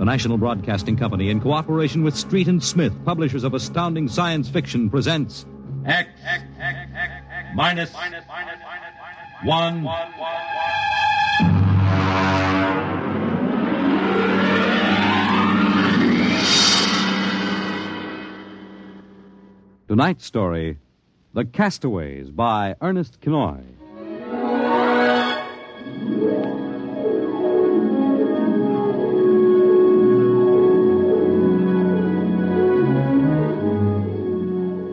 National Broadcasting Company, in cooperation with Street and Smith, publishers of astounding science fiction, presents X minus 1. Tonight's story, The Castaways, by Ernest Kinoy.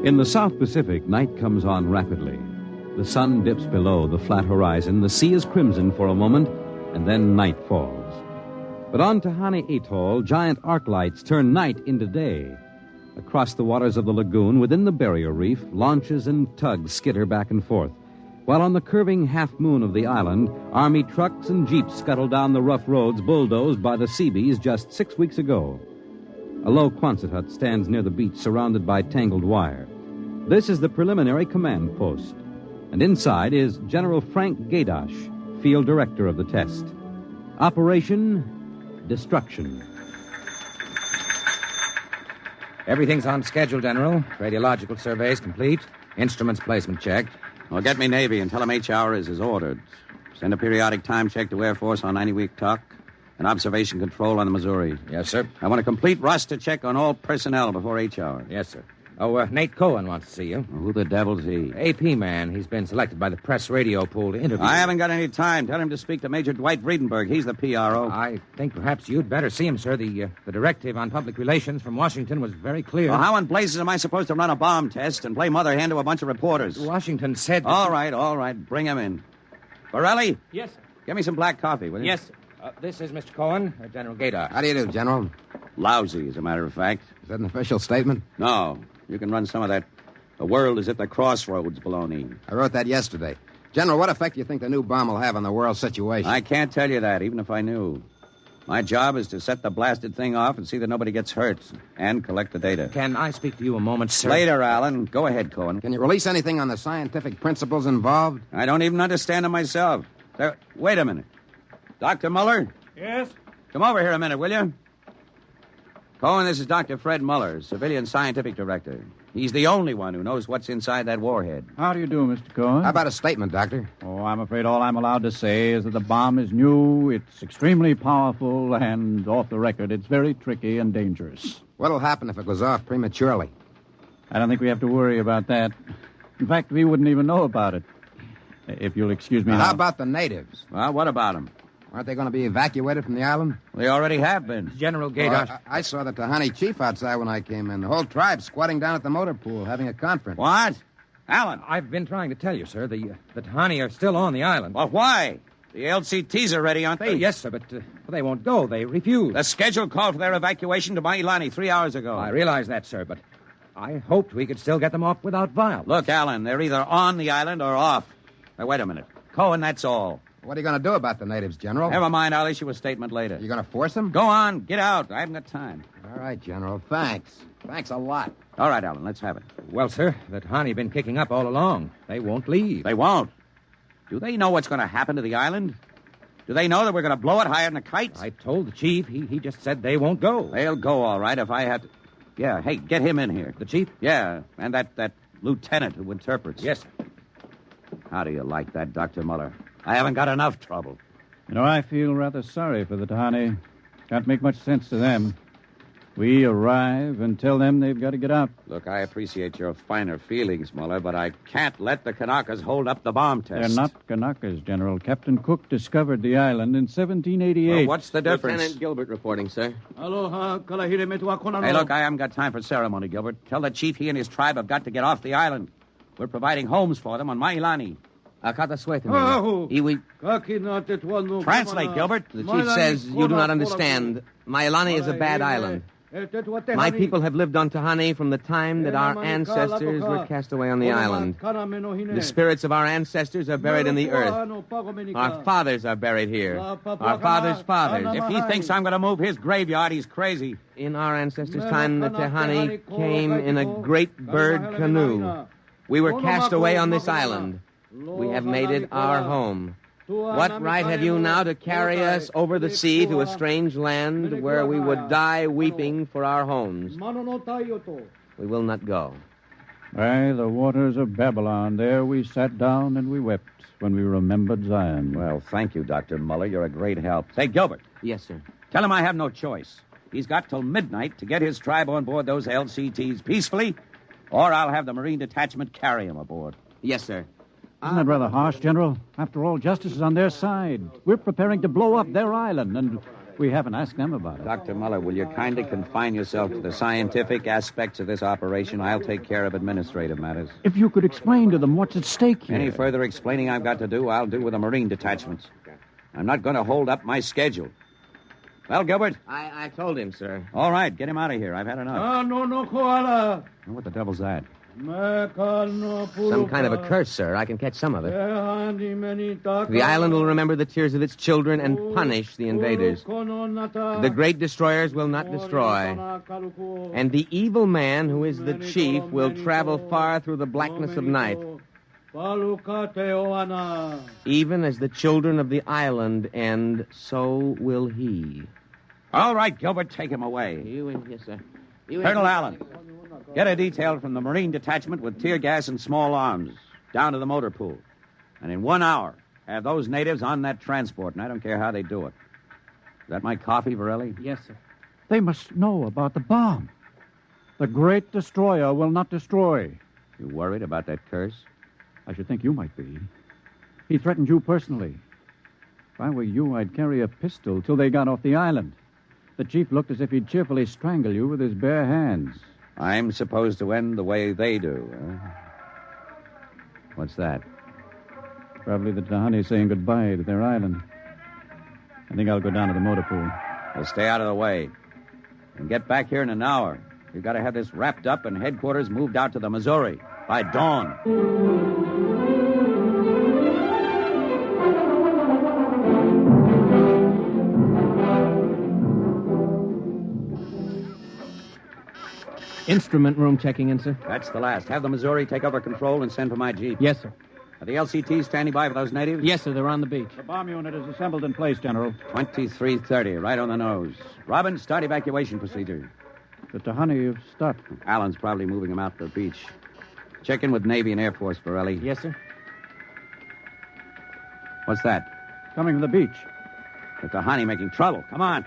In the South Pacific, night comes on rapidly. The sun dips below the flat horizon, the sea is crimson for a moment, and then night falls. But on Tahani Atoll, giant arc lights turn night into day. Across the waters of the lagoon, within the barrier reef, launches and tugs skitter back and forth, while on the curving half-moon of the island, Army trucks and jeeps scuttle down the rough roads bulldozed by the Seabees just 6 weeks ago. A low Quonset hut stands near the beach, surrounded by tangled wire. This is the preliminary command post, and inside is General Frank Gaydosh, field director of the test. Operation Destruction. Everything's on schedule, General. Radiological surveys complete. Instruments placement checked. Well, get me Navy and tell them HR is as ordered. Send a periodic time check to Air Force on 90-week talk and observation control on the Missouri. Yes, sir. I want a complete roster check on all personnel before HR. Yes, sir. Oh, Nate Cohen wants to see you. Well, who the devil's he? AP man. He's been selected by the press radio pool to interview. I haven't got any time. Tell him to speak to Major Dwight Vredenberg. He's the PRO. I think perhaps you'd better see him, sir. The directive on public relations from Washington was very clear. Well, how in blazes am I supposed to run a bomb test and play mother hen to a bunch of reporters? Washington said... All right. Bring him in. Borelli? Yes, sir. Get me some black coffee, will you? Yes, sir. This is Mr. Cohen, General Gaydosh. How do you do, General? Lousy, as a matter of fact. Is that an official statement? No. You can run some of that "the world is at the crossroads" baloney. I wrote that yesterday. General, what effect do you think the new bomb will have on the world situation? I can't tell you that, even if I knew. My job is to set the blasted thing off and see that nobody gets hurt, and collect the data. Can I speak to you a moment, sir? Later, Alan. Go ahead, Cohen. Can you release anything on the scientific principles involved? I don't even understand them myself. Wait a minute. Dr. Muller? Yes? Come over here a minute, will you? Cohen, this is Dr. Fred Muller, Civilian Scientific Director. He's the only one who knows what's inside that warhead. How do you do, Mr. Cohen? How about a statement, Doctor? Oh, I'm afraid all I'm allowed to say is that the bomb is new, it's extremely powerful, and off the record, it's very tricky and dangerous. What'll happen if it goes off prematurely? I don't think we have to worry about that. In fact, we wouldn't even know about it. If you'll excuse me now. How about the natives? Well, what about them? Aren't they going to be evacuated from the island? They already have been. General Gaydosh. Well, I saw the Tahani chief outside when I came in. The whole tribe squatting down at the motor pool having a conference. What? Alan? I've been trying to tell you, sir. The Tahani are still on the island. Well, why? The LCTs are ready, aren't they? Yes, sir, but they won't go. They refuse. The schedule called for their evacuation to Mailani 3 hours ago. I realize that, sir, but I hoped we could still get them off without violence. Look, Alan, they're either on the island or off. Now, wait a minute. Cohen, that's all. What are you going to do about the natives, General? Never mind. I'll issue a statement later. You going to force them? Go on. Get out. I haven't got time. All right, General. Thanks. Thanks a lot. All right, Alan. Let's have it. Well, sir, the Tahani have been kicking up all along. They won't leave. They won't. Do they know what's going to happen to the island? Do they know that we're going to blow it higher than a kite? I told the chief. He just said they won't go. They'll go, all right, if I have to... Yeah, hey, get him in here. The chief? Yeah, and that lieutenant who interprets. Yes, sir. How do you like that, Dr. Muller? I haven't got enough trouble. You know, I feel rather sorry for the Tahani. Can't make much sense to them. We arrive and tell them they've got to get out. Look, I appreciate your finer feelings, Muller, but I can't let the Kanakas hold up the bomb test. They're not Kanakas, General. Captain Cook discovered the island in 1788. Well, what's the difference? Lieutenant Gilbert reporting, sir. Hey, look, I haven't got time for ceremony, Gilbert. Tell the chief he and his tribe have got to get off the island. We're providing homes for them on Mailani. Translate, Gilbert. The chief says you do not understand. Mailani is a bad island. My people have lived on Tahani from the time that our ancestors were cast away on the island. The spirits of our ancestors are buried in the earth. Our fathers are buried here. Our fathers' fathers. If he thinks I'm going to move his graveyard, he's crazy. In our ancestors' time, the Tahani came in a great bird canoe. We were cast away on this island. We have made it our home. What right have you now to carry us over the sea to a strange land where we would die weeping for our homes? We will not go. By the waters of Babylon, there we sat down and we wept when we remembered Zion. Well, thank you, Dr. Muller. You're a great help. Say, Gilbert, Yes, sir. tell him I have no choice. He's got till midnight to get his tribe on board those LCTs peacefully, or I'll have the Marine Detachment carry him aboard. Yes, sir. Isn't that rather harsh, General? After all, justice is on their side. We're preparing to blow up their island, and we haven't asked them about it. Dr. Muller, will you kindly confine yourself to the scientific aspects of this operation? I'll take care of administrative matters. If you could explain to them what's at stake here. Any further explaining I've got to do, I'll do with the Marine detachments. I'm not going to hold up my schedule. Well, Gilbert? I told him, sir. All right, get him out of here. I've had enough. What the devil's that? Some kind of a curse, sir. I can catch some of it. The island will remember the tears of its children and punish the invaders. The great destroyers will not destroy. And the evil man, who is the chief, will travel far through the blackness of night. Even as the children of the island end, so will he. All right, Gilbert, take him away. Yes, sir. Colonel Allen, get a detail from the Marine Detachment with tear gas and small arms down to the motor pool. And in 1 hour, have those natives on that transport, and I don't care how they do it. Is that my coffee, Varelli? Yes, sir. They must know about the bomb. The great destroyer will not destroy. You worried about that curse? I should think you might be. He threatened you personally. If I were you, I'd carry a pistol till they got off the island. The chief looked as if he'd cheerfully strangle you with his bare hands. I'm supposed to end the way they do, huh? What's that? Probably the Tahani saying goodbye to their island. I think I'll go down to the motor pool. Well, stay out of the way. And get back here in an hour. We've got to have this wrapped up and headquarters moved out to the Missouri by dawn. Instrument room checking in, sir. That's the last. Have the Missouri take over control and send for my jeep. Yes, sir. Are the LCTs standing by for those natives? Yes, sir. They're on the beach. The bomb unit is assembled in place, General. 2330, right on the nose. Robin, start evacuation procedure. The Tahani have stopped. Allen's probably moving them out to the beach. Check in with Navy and Air Force, Varelli. Yes, sir. What's that? Coming from the beach. The Tahani making trouble. Come on.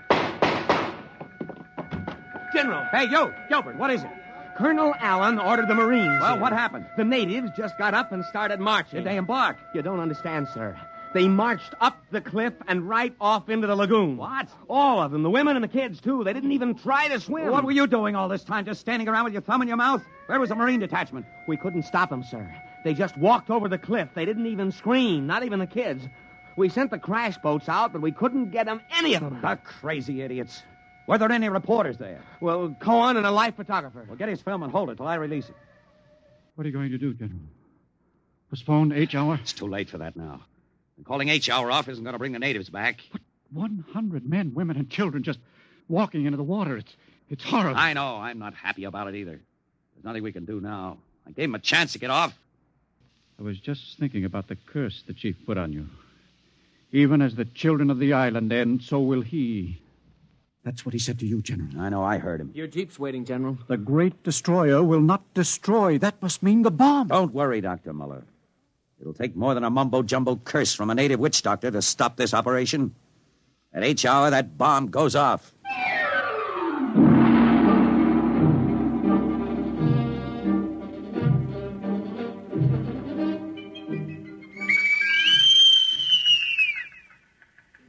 General. Hey, you, Gilbert, what is it? Colonel Allen ordered the Marines. Well, in. what happened? The natives just got up and started marching. Did they embark? You don't understand, sir. They marched up the cliff and right off into the lagoon. What? All of them, the women and the kids, too. They didn't even try to swim. What were you doing all this time? Just standing around with your thumb in your mouth? Where was the Marine detachment? We couldn't stop them, sir. They just walked over the cliff. They didn't even scream, not even the kids. We sent the crash boats out, but we couldn't get them, any of them. The crazy idiots. Were there any reporters there? Well, Cohen and a life photographer. Well, get his film and hold it till I release it. What are you going to do, General? Postpone H hour? It's too late for that now. And calling H hour off isn't going to bring the natives back. But 100 men, women, and children just walking into the water. It's horrible. I know. I'm not happy about it either. There's nothing we can do now. I gave him a chance to get off. I was just thinking about the curse the chief put on you. Even as the children of the island end, so will he. That's what he said to you, General. I know. I heard him. Your jeep's waiting, General. The great destroyer will not destroy. That must mean the bomb. Don't worry, Dr. Muller. It'll take more than a mumbo-jumbo curse from a native witch doctor to stop this operation. At H hour, that bomb goes off.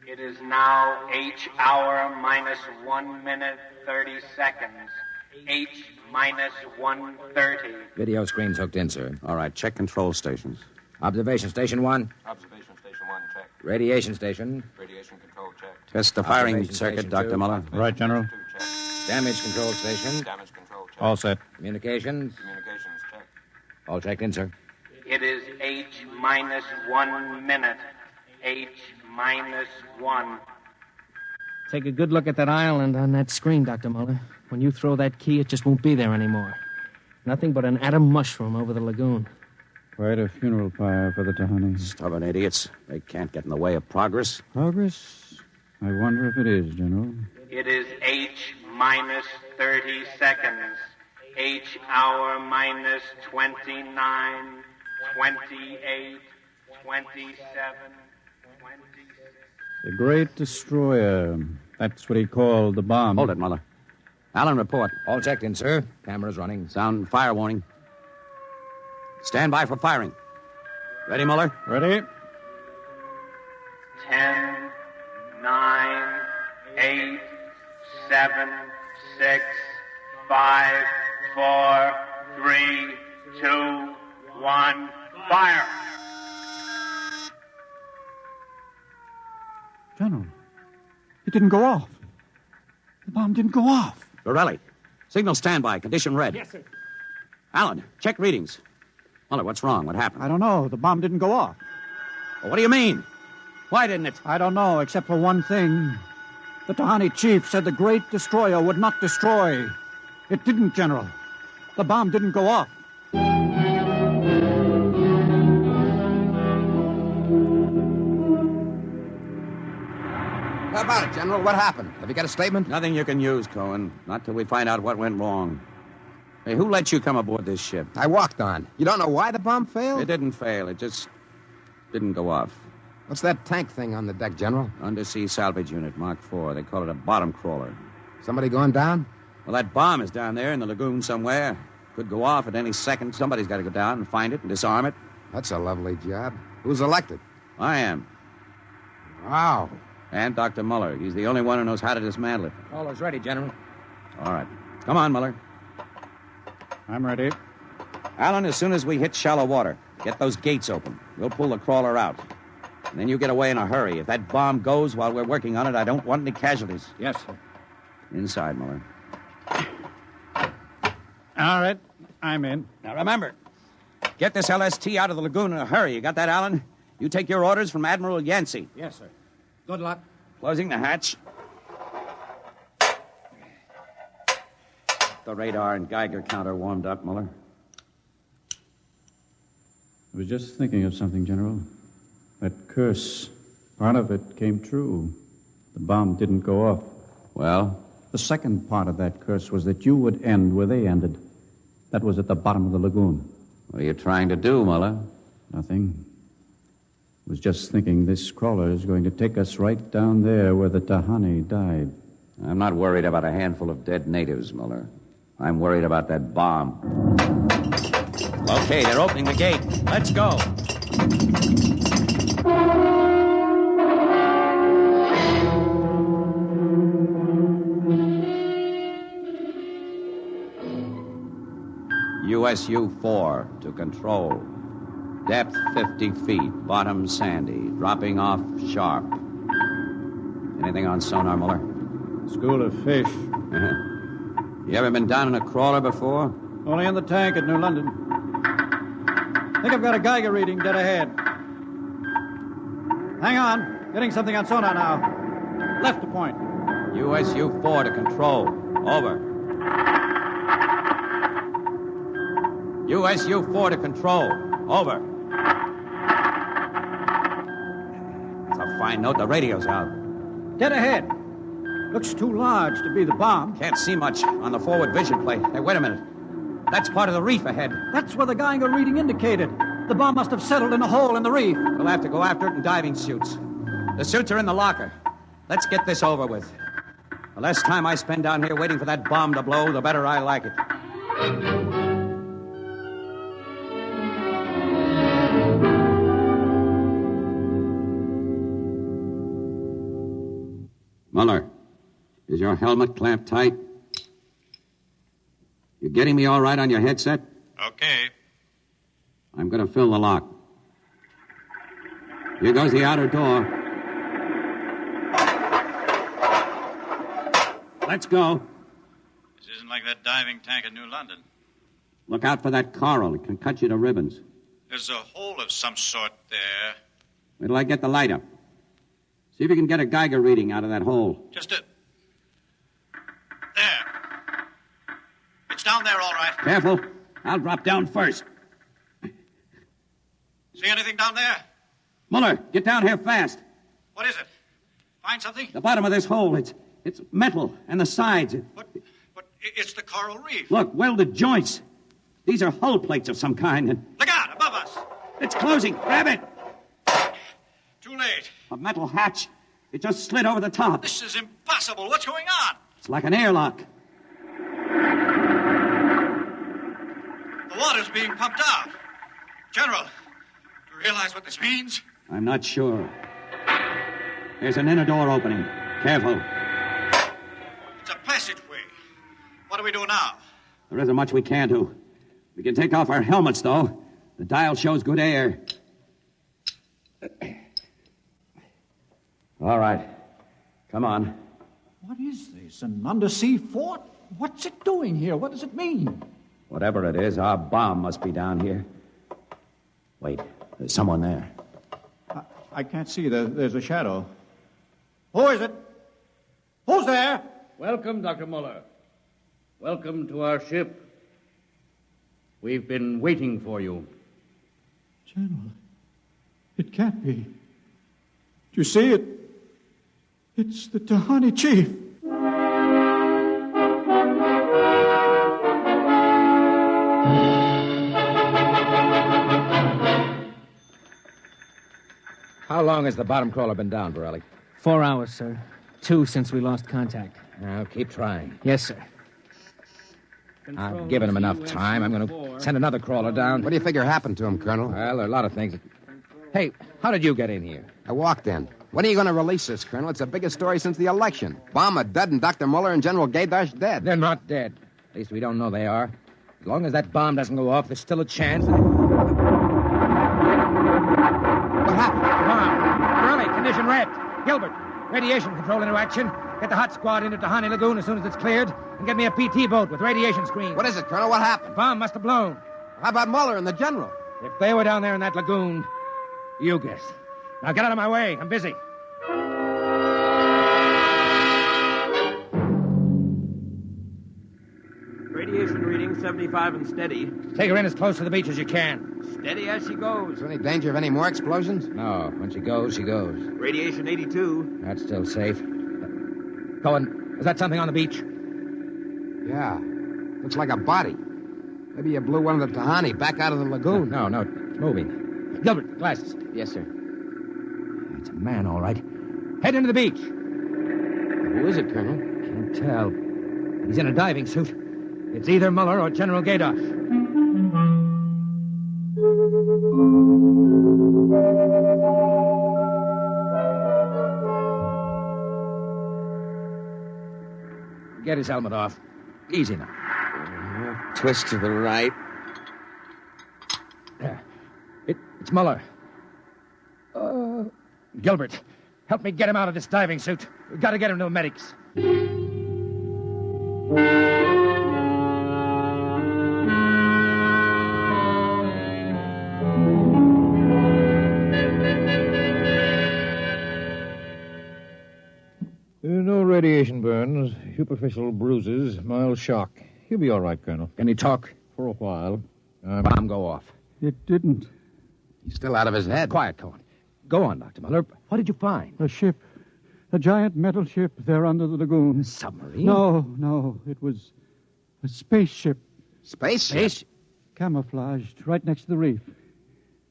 It is now H hour minus 1 minute 30 seconds. H minus 1:30. Video screen's hooked in, sir. All right, check control stations. Observation Station 1. Observation Station 1, check. Radiation Station. Radiation control, check. Test the firing Observation circuit, station Dr. two. Muller. Right, General. 2, check. Damage control station. Damage control, check. All set. Communications. Communications, check. All checked in, sir. It is H minus 1 minute. H minus 1. Take a good look at that island on that screen, Dr. Muller. When you throw that key, it just won't be there anymore. Nothing but an atom mushroom over the lagoon. Quite a funeral pyre for the Tahani. Stubborn idiots. They can't get in the way of progress. Progress? I wonder if it is, General. It is H minus 30 seconds. H hour minus 29, 28, 27, 26. The Great Destroyer. That's what he called the bomb. Hold it, Muller. Allen, report. All checked in, sir. Cameras running. Sound fire warning. Stand by for firing. Ready, Muller? Ready? 10, 9, 8, 7, 6, 5, 4, 3, 2, 1, fire! General, it didn't go off. The bomb didn't go off. Borelli, signal standby. Condition red. Yes, sir. Allen, check readings. Muller, what's wrong? What happened? I don't know. The bomb didn't go off. Well, what do you mean? Why didn't it? I don't know, except for one thing. The Tahani chief said the Great Destroyer would not destroy. It didn't, General. The bomb didn't go off. How about it, General? What happened? Have you got a statement? Nothing you can use, Cohen. Not till we find out what went wrong. Hey, who let you come aboard this ship? I walked on. You don't know why the bomb failed? It didn't fail. It just didn't go off. What's that tank thing on the deck, General? Undersea salvage unit, Mark IV. They call it a bottom crawler. Somebody going down? Well, that bomb is down there in the lagoon somewhere. Could go off at any second. Somebody's got to go down and find it and disarm it. That's a lovely job. Who's elected? I am. Wow. And Dr. Muller. He's the only one who knows how to dismantle it. Crawler's ready, General. All right. Come on, Muller. I'm ready. Allen, as soon as we hit shallow water, get those gates open. We'll pull the crawler out. And then you get away in a hurry. If that bomb goes while we're working on it, I don't want any casualties. Yes, sir. Inside, Muller. All right. I'm in. Now, remember, get this LST out of the lagoon in a hurry. You got that, Allen? You take your orders from Admiral Yancey. Yes, sir. Good luck. Closing the hatch. The radar and Geiger counter warmed up, Muller. I was just thinking of something, General. That curse, part of it came true. The bomb didn't go off. Well? The second part of that curse was that you would end where they ended. That was at the bottom of the lagoon. What are you trying to do, Muller? Nothing. I was just thinking this crawler is going to take us right down there where the Tahani died. I'm not worried about a handful of dead natives, Muller. I'm worried about that bomb. Okay, they're opening the gate. Let's go. USU-4 to control. Depth 50 feet, bottom sandy, dropping off sharp. Anything on sonar, Muller? School of fish. You ever been down in a crawler before? Only in the tank at New London. Think I've got a Geiger reading dead ahead. Hang on. Getting something on sonar now. Left to point. USU-4 to control. Over. USU-4 to control. Over. That's a fine note. The radio's out. Dead ahead. Looks too large to be the bomb. Can't see much on the forward vision plate. Hey, wait a minute. That's part of the reef ahead. That's where the Geiger reading indicated. The bomb must have settled in a hole in the reef. We'll have to go after it in diving suits. The suits are in the locker. Let's get this over with. The less time I spend down here waiting for that bomb to blow, the better I like it. Muller, is your helmet clamped tight? You getting me all right on your headset? Okay. I'm going to fill the lock. Here goes the outer door. Let's go. This isn't like that diving tank at New London. Look out for that coral. It can cut you to ribbons. There's a hole of some sort there. Wait till I get the light up. See if you can get a Geiger reading out of that hole. Just a... There. It's down there, all right. Careful. I'll drop down first. See anything down there? Muller, get down here fast. What is it? Find something? The bottom of this hole, it's metal, and the sides. But it's the coral reef. Look, welded joints. These are hull plates of some kind. And Look out, above us. it's closing. Grab it. Too late. A metal hatch. It just slid over the top. This is impossible. What's going on? It's like an airlock. The water's being pumped out. General, do you realize what this means? I'm not sure. There's an inner door opening. Careful. It's a passageway. What do we do now? There isn't much we can do. We can take off our helmets, though. The dial shows good air. All right. Come on. What is this? An undersea fort? What's it doing here? What does it mean? Whatever it is, our bomb must be down here. Wait, there's someone there. I can't see. There's a shadow. Who is it? Who's there? Welcome, Dr. Muller. Welcome to our ship. We've been waiting for you. General, it can't be. Do you see it? It's the Tahani chief. How long has the bottom crawler been down, Borelli? 4 hours, sir. 2 since we lost contact. Now, keep trying. Yes, sir. I've given him enough time. I'm going to send another crawler down. What do you figure happened to him, Colonel? Well, there are a lot of things. Hey, how did you get in here? I walked in. When are you going to release this, Colonel? It's the biggest story since the election. Bomber dead and Dr. Muller and General Gaydash dead. They're not dead. At least we don't know they are. As long as that bomb doesn't go off, there's still a chance. What happened? Bomb. Borelli, condition red. Gilbert, radiation control into action. Get the hot squad into Tahani Lagoon as soon as it's cleared, and get me a PT boat with radiation screen. What is it, Colonel? What happened? Bomb must have blown. How about Muller and the General? If they were down there in that lagoon, you guess. Now get out of my way. I'm busy. Radiation reading 75 and steady. Take her in as close to the beach as you can. Steady as she goes. Is there any danger of any more explosions? No, when she goes, she goes. Radiation 82. That's still safe. Cohen, is that something on the beach? Yeah. Looks like a body. Maybe you blew one of the Tahani back out of the lagoon. No, it's moving. Gilbert, glasses. Yes, sir. It's a man, all right. Head into the beach. Who is it, Colonel? Can't tell. He's in a diving suit. It's either Muller or General Gaydash. Get his helmet off. Easy now. Twist to the right. There. It's Muller. Gilbert, help me get him out of this diving suit. We've got to get him to the medics. No radiation burns, superficial bruises, mild shock. He'll be all right, Colonel. Can he talk? For a while. Bomb go off. It didn't. He's still out of his head. Quiet, Cohen. Go on, Dr. Muller. What did you find? A ship. A giant metal ship there under the lagoon. A submarine? No. It was a spaceship. Spaceship? Camouflaged right next to the reef.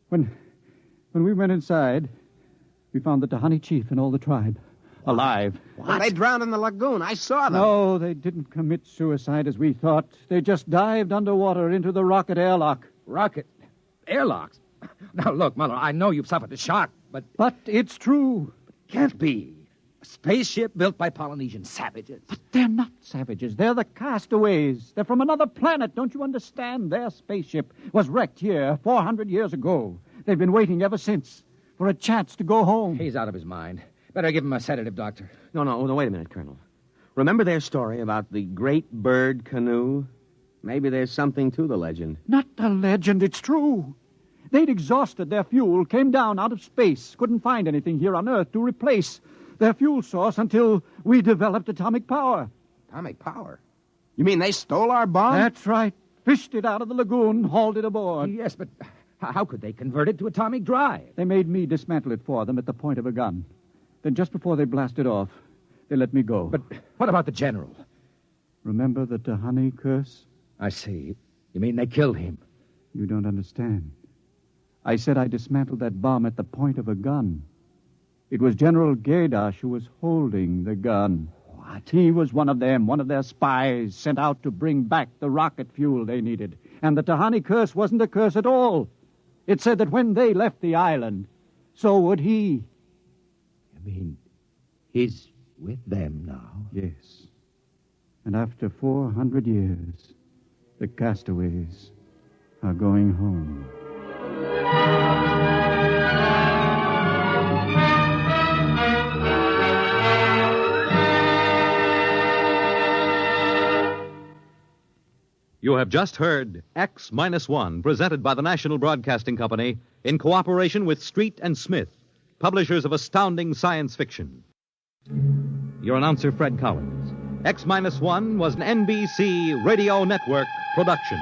When we went inside, we found the Tahani chief and all the tribe. Alive. Well, they drowned in the lagoon. I saw them. No, they didn't commit suicide as we thought. They just dived underwater into the rocket airlock. Rocket? Airlocks? Now, look, Muller, I know you've suffered a shock, but... But it's true. Can't be. A spaceship built by Polynesian savages. But they're not savages. They're the Castaways. They're from another planet. Don't you understand? Their spaceship was wrecked here 400 years ago. They've been waiting ever since for a chance to go home. He's out of his mind. Better give him a sedative, Doctor. No, wait a minute, Colonel. Remember their story about the great bird canoe? Maybe there's something to the legend. Not a legend. It's true. They'd exhausted their fuel, came down out of space, couldn't find anything here on Earth to replace their fuel source until we developed atomic power. Atomic power? You mean they stole our bomb? That's right. Fished it out of the lagoon, hauled it aboard. Yes, but How could they convert it to atomic drive? They made me dismantle it for them at the point of a gun. Then just before they blasted off, they let me go. But what about the general? Remember the Tahani curse? I see. You mean they killed him? You don't understand. I said I dismantled that bomb at the point of a gun. It was General Gaydash who was holding the gun. What? He was one of them, one of their spies sent out to bring back the rocket fuel they needed. And the Tahani curse wasn't a curse at all. It said that when they left the island, so would he. You mean he's with them now? Yes. And after 400 years, the castaways are going home. You have just heard X-1, presented by the National Broadcasting Company in cooperation with Street and Smith, publishers of astounding science fiction. Your announcer, Fred Collins. X-1 was an NBC Radio Network production.